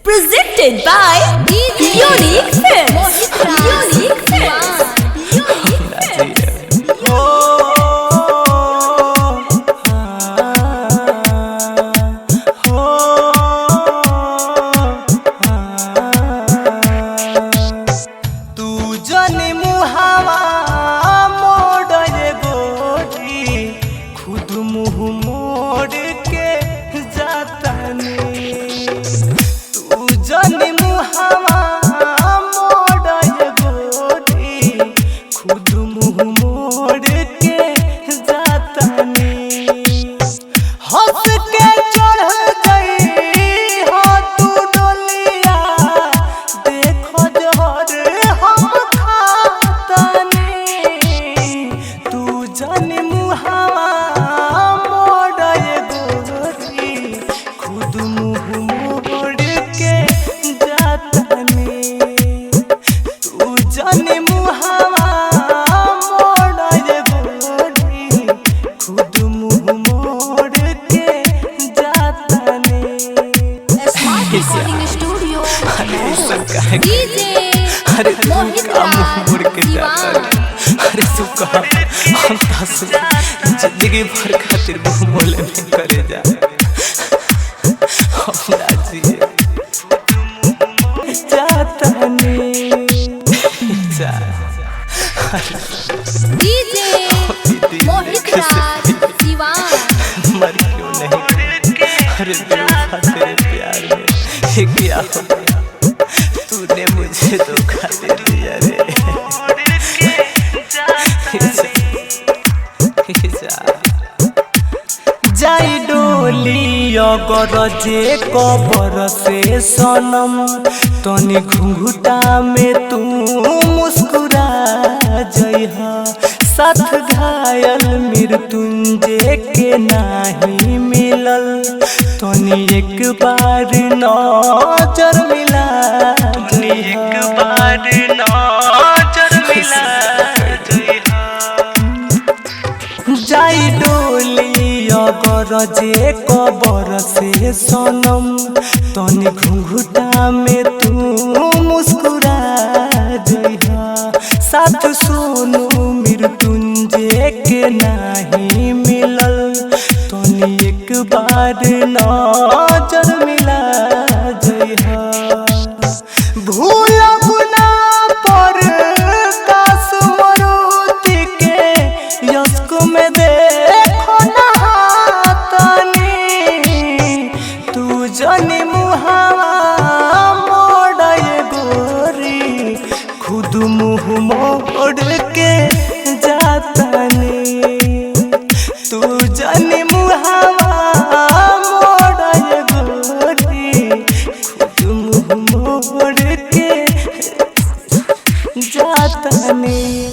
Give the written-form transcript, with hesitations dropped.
Presented by Unique Films. Unique Films. Unique Films. अरे तू का मुँह मुड़ के जाता है। अरे तू कहा हम तासु जिंदगी भर खातिर मुँह मोले में करे जा अपना जिए जाता नहीं जा डीजे मोहित राज दीवान मर क्यों नहीं। अरे बेवफा तेरे प्यार में ये क्या हो गया, तूने मुझे धोखा दे दिया रे। जाई डोली अगर जे कबर से सनम तनी घुंघुटा में तू मुस्कुरा जइहा। साथ घायल मृत्युंजय के नाही मिलल तनी एक बार नजर मिला एक बार नजर मिला जाई डोली अगर जे कबर से सनम तनी घुंघुटा में तू मुस्कुरा जइहा। साथ सोनू मृत्युंजय के नाही मिलल तनी एक बार नजर मिला जइहा। भूलब ना पर काश मरुति के यस्क में देखो नहातनी तू जनी मुहावा मोड़ गोरी खुद मुँह मोड़ के जातनी तू जनी मुहावा मोड़ गोरी खुद मुँह मोड़ के जातनी।